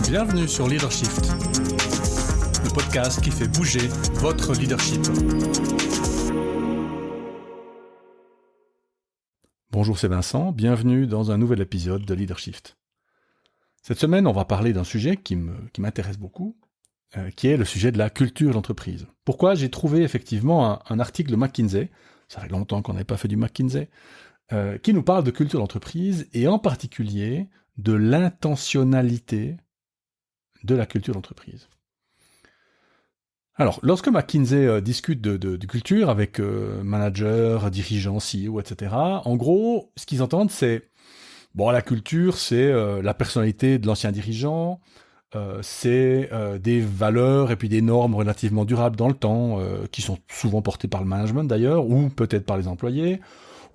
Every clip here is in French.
Bienvenue sur Leadershift, le podcast qui fait bouger votre leadership. Bonjour, c'est Vincent, bienvenue dans un nouvel épisode de Leadershift. Cette semaine, on va parler d'un sujet qui m'intéresse beaucoup, qui est le sujet de la culture d'entreprise. Pourquoi ? J'ai trouvé effectivement un article de McKinsey, ça fait longtemps qu'on n'avait pas fait du McKinsey, qui nous parle de culture d'entreprise et en particulier de l'intentionnalité de la culture d'entreprise. Alors, lorsque McKinsey discute de culture avec managers, dirigeants, CEO, etc., en gros, ce qu'ils entendent, c'est la culture, c'est la personnalité de l'ancien dirigeant, c'est des valeurs et puis des normes relativement durables dans le temps, qui sont souvent portées par le management d'ailleurs, ou peut-être par les employés,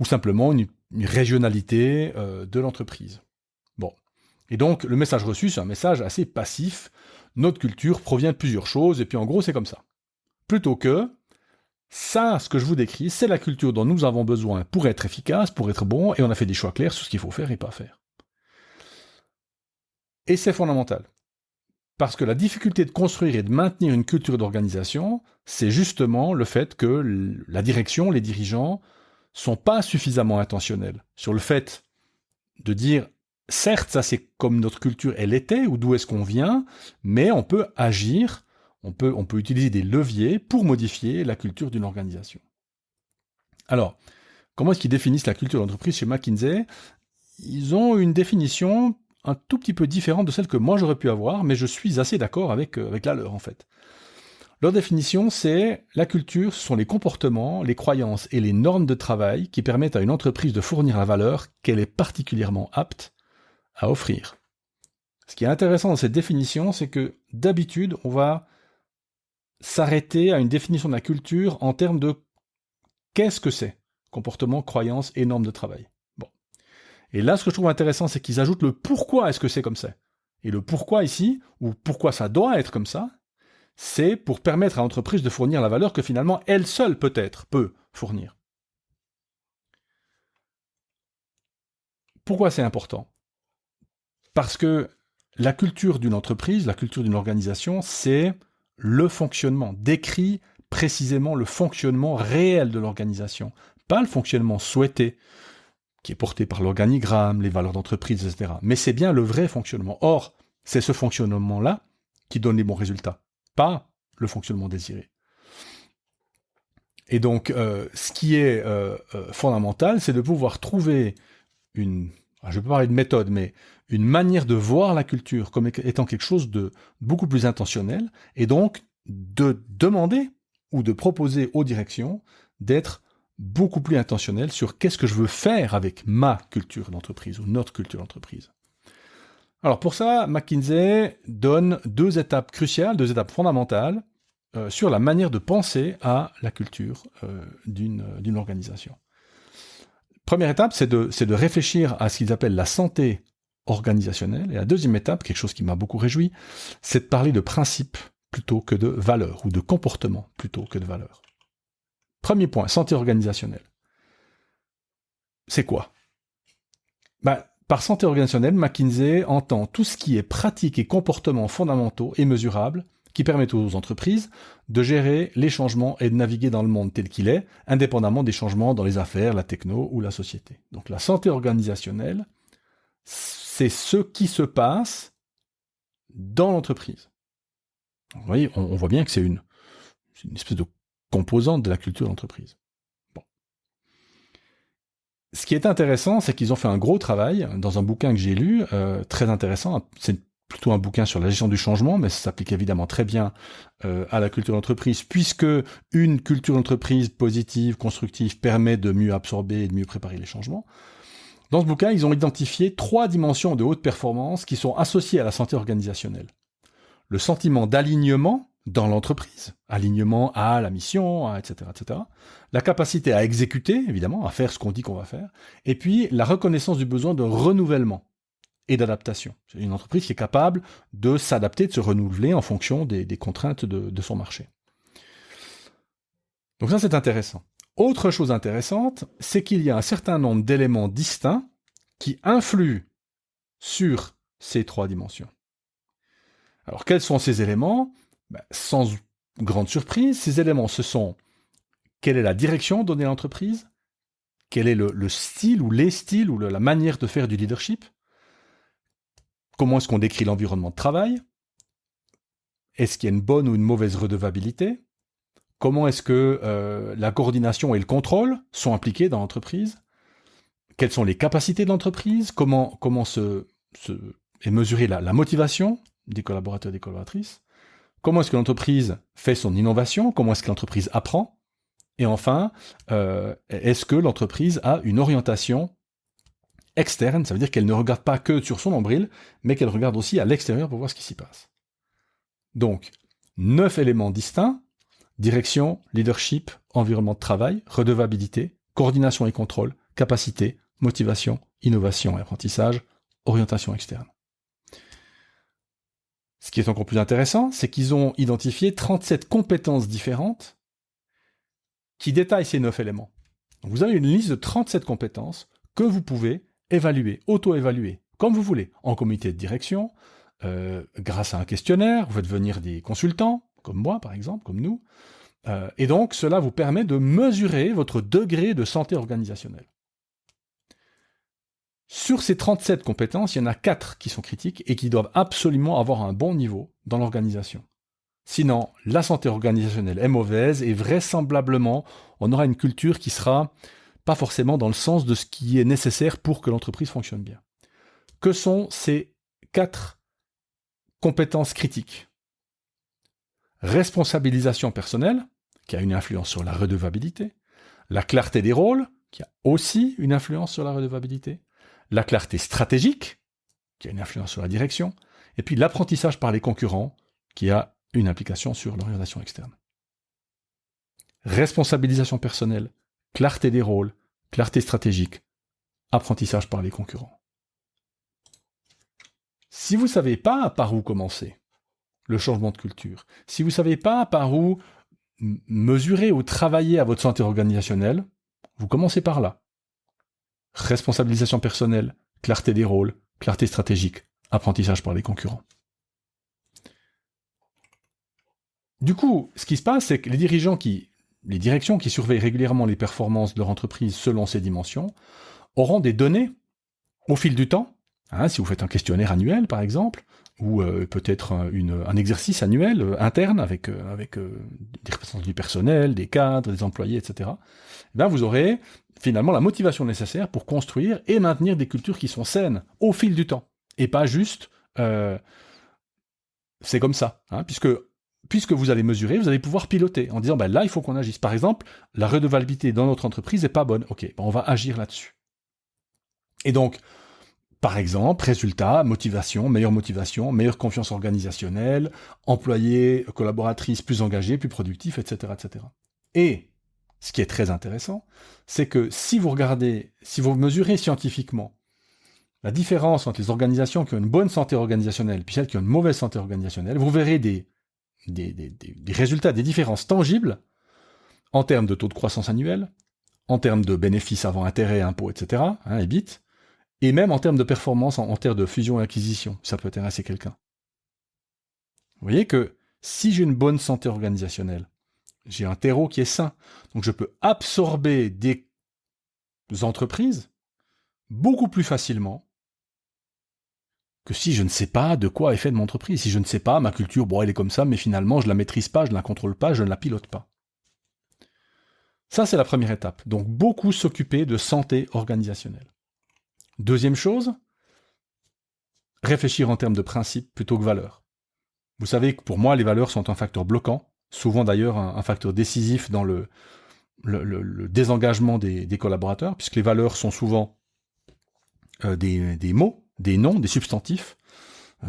ou simplement une régionalité de l'entreprise. Bon. Et donc, le message reçu, c'est un message assez passif. Notre culture provient de plusieurs choses, et puis en gros, c'est comme ça. Plutôt que, ça, ce que je vous décris, c'est la culture dont nous avons besoin pour être efficace, pour être bon, et on a fait des choix clairs sur ce qu'il faut faire et pas faire. Et c'est fondamental. Parce que la difficulté de construire et de maintenir une culture d'organisation, c'est justement le fait que la direction, les dirigeants, sont pas suffisamment intentionnels sur le fait de dire certes, ça c'est comme notre culture elle était, ou d'où est-ce qu'on vient, mais on peut agir, on peut utiliser des leviers pour modifier la culture d'une organisation. Alors, comment est-ce qu'ils définissent la culture d'entreprise chez McKinsey ? Ils ont une définition un tout petit peu différente de celle que moi j'aurais pu avoir, mais je suis assez d'accord avec la leur en fait. Leur définition, c'est la culture, ce sont les comportements, les croyances et les normes de travail qui permettent à une entreprise de fournir la valeur qu'elle est particulièrement apte à offrir. Ce qui est intéressant dans cette définition, c'est que d'habitude, on va s'arrêter à une définition de la culture en termes de qu'est-ce que c'est ? Comportement, croyances et normes de travail. Bon. Et là, ce que je trouve intéressant, c'est qu'ils ajoutent le pourquoi est-ce que c'est comme ça. Et le pourquoi ici, ou pourquoi ça doit être comme ça, c'est pour permettre à l'entreprise de fournir la valeur que finalement elle seule peut-être peut fournir. Pourquoi c'est important ? Parce que la culture d'une entreprise, la culture d'une organisation, c'est le fonctionnement, décrit précisément le fonctionnement réel de l'organisation, pas le fonctionnement souhaité, qui est porté par l'organigramme, les valeurs d'entreprise, etc. Mais c'est bien le vrai fonctionnement. Or, c'est ce fonctionnement-là qui donne les bons résultats, pas le fonctionnement désiré. Et donc, ce qui est fondamental, c'est de pouvoir trouver je ne peux pas parler de méthode, mais une manière de voir la culture comme étant quelque chose de beaucoup plus intentionnel, et donc de demander ou de proposer aux directions d'être beaucoup plus intentionnel sur qu'est-ce que je veux faire avec ma culture d'entreprise ou notre culture d'entreprise. Alors pour ça, McKinsey donne deux étapes cruciales, deux étapes fondamentales sur la manière de penser à la culture d'une organisation. Première étape, c'est de réfléchir à ce qu'ils appellent la santé organisationnelle. Et la deuxième étape, quelque chose qui m'a beaucoup réjoui, c'est de parler de principes plutôt que de valeurs, ou de comportements plutôt que de valeurs. Premier point, santé organisationnelle. C'est quoi ? Par santé organisationnelle, McKinsey entend tout ce qui est pratique et comportements fondamentaux et mesurables qui permettent aux entreprises de gérer les changements et de naviguer dans le monde tel qu'il est, indépendamment des changements dans les affaires, la techno ou la société. Donc la santé organisationnelle, c'est ce qui se passe dans l'entreprise. Vous voyez, on voit bien que c'est une espèce de composante de la culture d'entreprise. Bon. Ce qui est intéressant, c'est qu'ils ont fait un gros travail dans un bouquin que j'ai lu, très intéressant, c'est plutôt un bouquin sur la gestion du changement, mais ça s'applique évidemment très bien à la culture d'entreprise, puisque une culture d'entreprise positive, constructive, permet de mieux absorber et de mieux préparer les changements. Dans ce bouquin, ils ont identifié 3 dimensions de haute performance qui sont associées à la santé organisationnelle. Le sentiment d'alignement dans l'entreprise, alignement à la mission, etc., etc. La capacité à exécuter, évidemment, à faire ce qu'on dit qu'on va faire, et puis la reconnaissance du besoin de renouvellement et d'adaptation. C'est une entreprise qui est capable de s'adapter, de se renouveler en fonction des contraintes de son marché. Donc ça, c'est intéressant. Autre chose intéressante, c'est qu'il y a un certain nombre d'éléments distincts qui influent sur ces 3 dimensions. Alors, quels sont ces éléments? Sans grande surprise, ces éléments, ce sont quelle est la direction donnée à l'entreprise, quel est le style ou les styles ou la manière de faire du leadership, comment est-ce qu'on décrit l'environnement de travail, est-ce qu'il y a une bonne ou une mauvaise redevabilité, comment est-ce que la coordination et le contrôle sont impliqués dans l'entreprise, quelles sont les capacités de l'entreprise, comment est mesurée la motivation des collaborateurs et des collaboratrices, comment est-ce que l'entreprise fait son innovation, comment est-ce que l'entreprise apprend, et enfin, est-ce que l'entreprise a une orientation externe, ça veut dire qu'elle ne regarde pas que sur son nombril, mais qu'elle regarde aussi à l'extérieur pour voir ce qui s'y passe. Donc, 9 éléments distincts: direction, leadership, environnement de travail, redevabilité, coordination et contrôle, capacité, motivation, innovation et apprentissage, orientation externe. Ce qui est encore plus intéressant, c'est qu'ils ont identifié 37 compétences différentes qui détaillent ces 9 éléments. Donc vous avez une liste de 37 compétences que vous pouvez évaluer, auto-évaluer, comme vous voulez, en comité de direction, grâce à un questionnaire. Vous faites venir des consultants, comme moi par exemple, comme nous, et donc cela vous permet de mesurer votre degré de santé organisationnelle. Sur ces 37 compétences, il y en a 4 qui sont critiques et qui doivent absolument avoir un bon niveau dans l'organisation. Sinon, la santé organisationnelle est mauvaise et vraisemblablement, on aura une culture qui sera pas forcément dans le sens de ce qui est nécessaire pour que l'entreprise fonctionne bien. Que sont ces 4 compétences critiques? Responsabilisation personnelle, qui a une influence sur la redevabilité. La clarté des rôles, qui a aussi une influence sur la redevabilité. La clarté stratégique, qui a une influence sur la direction. Et puis l'apprentissage par les concurrents, qui a une implication sur l'orientation externe. Responsabilisation personnelle, clarté des rôles, clarté stratégique, apprentissage par les concurrents. Si vous ne savez pas par où commencer le changement de culture, si vous ne savez pas par où mesurer ou travailler à votre santé organisationnelle, vous commencez par là. Responsabilisation personnelle, clarté des rôles, clarté stratégique, apprentissage par les concurrents. Du coup, ce qui se passe, c'est que les directions qui surveillent régulièrement les performances de leur entreprise selon ces dimensions auront des données au fil du temps. Si vous faites un questionnaire annuel, par exemple, ou peut-être un exercice annuel interne avec des représentants du personnel, des cadres, des employés, etc., vous aurez finalement la motivation nécessaire pour construire et maintenir des cultures qui sont saines au fil du temps. Et pas juste c'est comme ça, puisque vous allez mesurer, vous allez pouvoir piloter en disant là, il faut qu'on agisse. Par exemple, la redevabilité dans notre entreprise n'est pas bonne. Ok, on va agir là-dessus. Et donc, par exemple, résultat, meilleure confiance organisationnelle, employés, collaboratrices plus engagés, plus productifs, etc., etc. Et ce qui est très intéressant, c'est que si vous mesurez scientifiquement la différence entre les organisations qui ont une bonne santé organisationnelle et celles qui ont une mauvaise santé organisationnelle, vous verrez des résultats, des différences tangibles en termes de taux de croissance annuel, en termes de bénéfices avant intérêts, impôts, etc., EBIT, et même en termes de performance, en termes de fusion et acquisition, ça peut intéresser quelqu'un. Vous voyez que si j'ai une bonne santé organisationnelle, j'ai un terreau qui est sain, donc je peux absorber des entreprises beaucoup plus facilement que si je ne sais pas de quoi est faite mon entreprise. Si je ne sais pas, ma culture, elle est comme ça, mais finalement, je ne la maîtrise pas, je ne la contrôle pas, je ne la pilote pas. Ça, c'est la première étape. Donc, beaucoup s'occuper de santé organisationnelle. Deuxième chose, réfléchir en termes de principes plutôt que valeurs. Vous savez que pour moi, les valeurs sont un facteur bloquant, souvent d'ailleurs un facteur décisif dans le désengagement des collaborateurs, puisque les valeurs sont souvent des mots, des noms, des substantifs,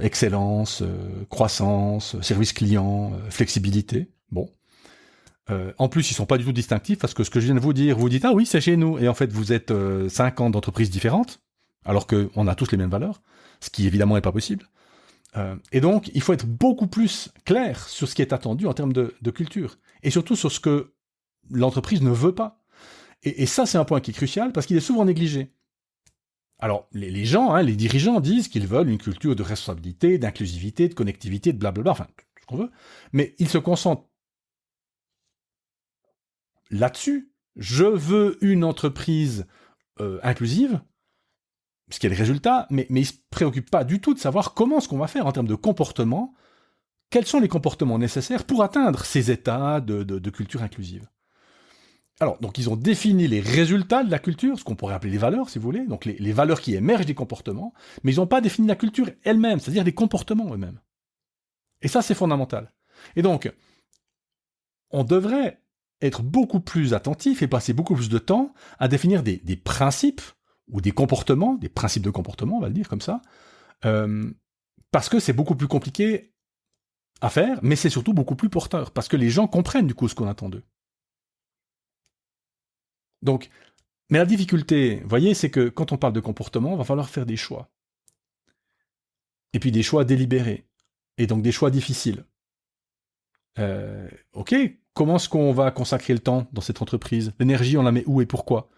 excellence, croissance, service client, flexibilité. Bon. En plus, ils ne sont pas du tout distinctifs, parce que ce que je viens de vous dire, vous dites « Ah oui, c'est chez nous », et en fait, vous êtes 50 d'entreprises différentes, alors qu'on a tous les mêmes valeurs, ce qui évidemment n'est pas possible. Et donc, il faut être beaucoup plus clair sur ce qui est attendu en termes de culture, et surtout sur ce que l'entreprise ne veut pas. Et ça, c'est un point qui est crucial, parce qu'il est souvent négligé. Alors, les gens, hein, les dirigeants disent qu'ils veulent une culture de responsabilité, d'inclusivité, de connectivité, de blablabla, enfin, tout ce qu'on veut, mais ils se concentrent là-dessus. Je veux une entreprise inclusive, ce qui est le résultat, mais ils ne se préoccupent pas du tout de savoir comment ce qu'on va faire en termes de comportement, quels sont les comportements nécessaires pour atteindre ces états de culture inclusive. Alors, donc ils ont défini les résultats de la culture, ce qu'on pourrait appeler les valeurs, si vous voulez, donc les valeurs qui émergent des comportements, mais ils n'ont pas défini la culture elle-même, c'est-à-dire les comportements eux-mêmes. Et ça, c'est fondamental. Et donc, on devrait être beaucoup plus attentif et passer beaucoup plus de temps à définir des principes ou des comportements, des principes de comportement, on va le dire comme ça, parce que c'est beaucoup plus compliqué à faire, mais c'est surtout beaucoup plus porteur, parce que les gens comprennent du coup ce qu'on attend d'eux. Donc, mais la difficulté, vous voyez, c'est que quand on parle de comportement, il va falloir faire des choix. Et puis des choix délibérés. Et donc des choix difficiles. Ok, comment est-ce qu'on va consacrer le temps dans cette entreprise? L'énergie, on la met où et pourquoi?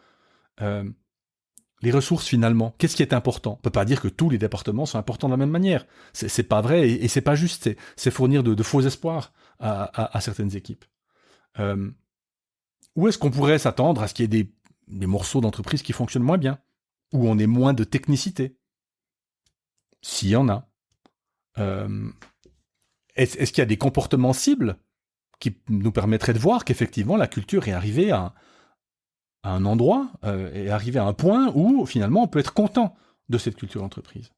Les ressources, finalement, qu'est-ce qui est important? On ne peut pas dire que tous les départements sont importants de la même manière. C'est pas vrai et c'est pas juste. C'est fournir de faux espoirs à certaines équipes. Où est-ce qu'on pourrait s'attendre à ce qu'il y ait des morceaux d'entreprise qui fonctionnent moins bien? Où on ait moins de technicité? S'il y en a. Est-ce qu'il y a des comportements cibles qui nous permettraient de voir qu'effectivement la culture est arrivée à un endroit, est arrivée à un point où finalement on peut être content de cette culture d'entreprise.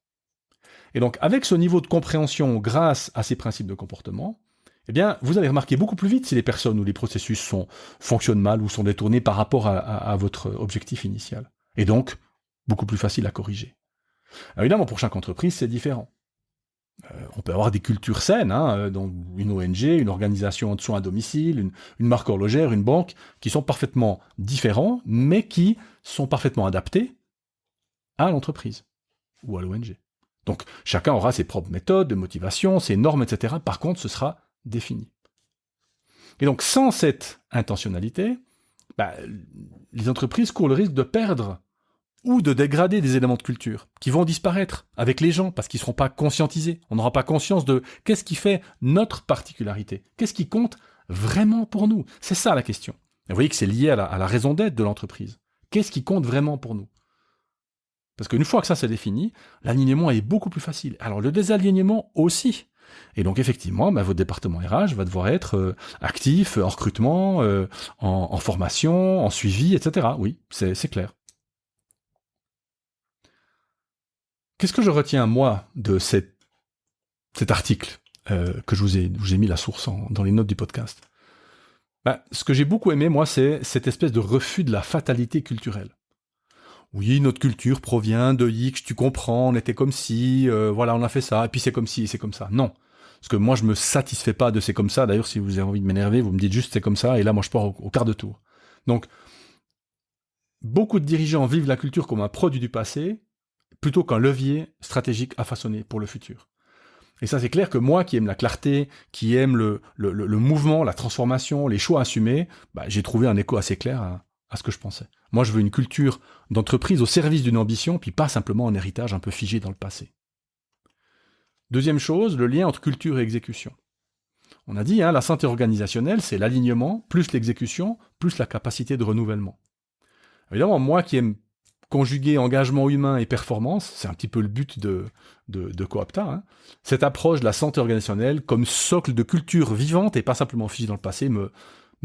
Et donc avec ce niveau de compréhension grâce à ces principes de comportement, eh bien vous allez remarquer beaucoup plus vite si les personnes ou les processus fonctionnent mal ou sont détournés par rapport à votre objectif initial. Et donc beaucoup plus facile à corriger. Alors évidemment pour chaque entreprise c'est différent. On peut avoir des cultures saines, hein, donc une ONG, une organisation de soins à domicile, une marque horlogère, une banque, qui sont parfaitement différents, mais qui sont parfaitement adaptés à l'entreprise ou à l'ONG. Donc chacun aura ses propres méthodes de motivation, ses normes, etc. Par contre, ce sera défini. Et donc sans cette intentionnalité, les entreprises courent le risque de perdre ou de dégrader des éléments de culture qui vont disparaître avec les gens parce qu'ils ne seront pas conscientisés. On n'aura pas conscience de qu'est-ce qui fait notre particularité, qu'est-ce qui compte vraiment pour nous. C'est ça la question. Et vous voyez que c'est lié à la raison d'être de l'entreprise. Qu'est-ce qui compte vraiment pour nous? Parce qu'une fois que ça c'est défini, l'alignement est beaucoup plus facile. Alors le désalignement aussi. Et donc effectivement, votre département RH va devoir être actif en recrutement, en formation, en suivi, etc. Oui, c'est clair. Qu'est-ce que je retiens, moi, de cet article que je vous ai mis la source dans les notes du podcast? Ce que j'ai beaucoup aimé, moi, c'est cette espèce de refus de la fatalité culturelle. Oui, notre culture provient de X, tu comprends, on était comme si, voilà, on a fait ça, et puis c'est comme si, et c'est comme ça. Non. Parce que moi, je me satisfais pas de c'est comme ça. D'ailleurs, si vous avez envie de m'énerver, vous me dites juste c'est comme ça, et là, moi, je pars au quart de tour. Donc, beaucoup de dirigeants vivent la culture comme un produit du passé, plutôt qu'un levier stratégique à façonner pour le futur. Et ça, c'est clair que moi, qui aime la clarté, qui aime le mouvement, la transformation, les choix assumés, j'ai trouvé un écho assez clair à ce que je pensais. Moi, je veux une culture d'entreprise au service d'une ambition, puis pas simplement un héritage un peu figé dans le passé. Deuxième chose, le lien entre culture et exécution. On a dit, la santé organisationnelle, c'est l'alignement, plus l'exécution, plus la capacité de renouvellement. Évidemment, moi qui aime conjuguer engagement humain et performance, c'est un petit peu le but de Coapta, cette approche de la santé organisationnelle comme socle de culture vivante et pas simplement figée dans le passé me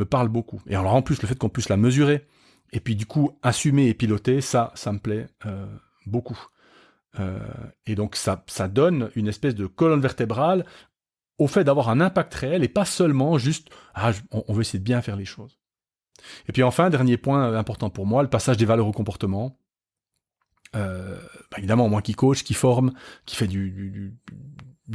parle beaucoup. Et alors en plus, le fait qu'on puisse la mesurer et puis du coup assumer et piloter, ça me plaît beaucoup. Et donc ça donne une espèce de colonne vertébrale au fait d'avoir un impact réel et pas seulement juste on veut essayer de bien faire les choses. Et puis enfin, dernier point important pour moi, le passage des valeurs au comportement. Évidemment, moi qui coach, qui forme, qui fait du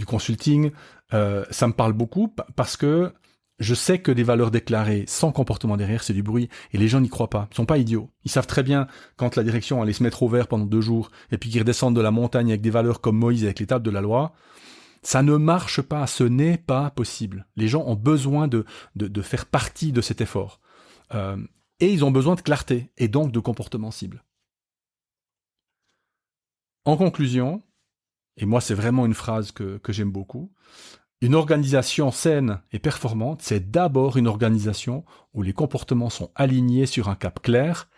consulting, ça me parle beaucoup parce que je sais que des valeurs déclarées sans comportement derrière, c'est du bruit, et les gens n'y croient pas. Ils sont pas idiots. Ils savent très bien quand la direction allait se mettre au vert pendant 2 jours, et puis qu'ils redescendent de la montagne avec des valeurs comme Moïse avec les tables de la loi, ça ne marche pas, ce n'est pas possible. Les gens ont besoin de faire partie de cet effort. Et ils ont besoin de clarté, et donc de comportement cible. En conclusion, et moi c'est vraiment une phrase que j'aime beaucoup, une organisation saine et performante, c'est d'abord une organisation où les comportements sont alignés sur un cap clair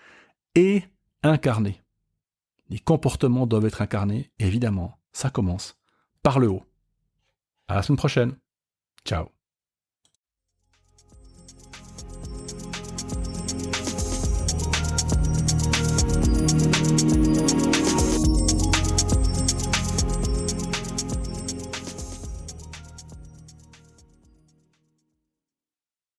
et incarnés. Les comportements doivent être incarnés, et évidemment, ça commence par le haut. À la semaine prochaine. Ciao.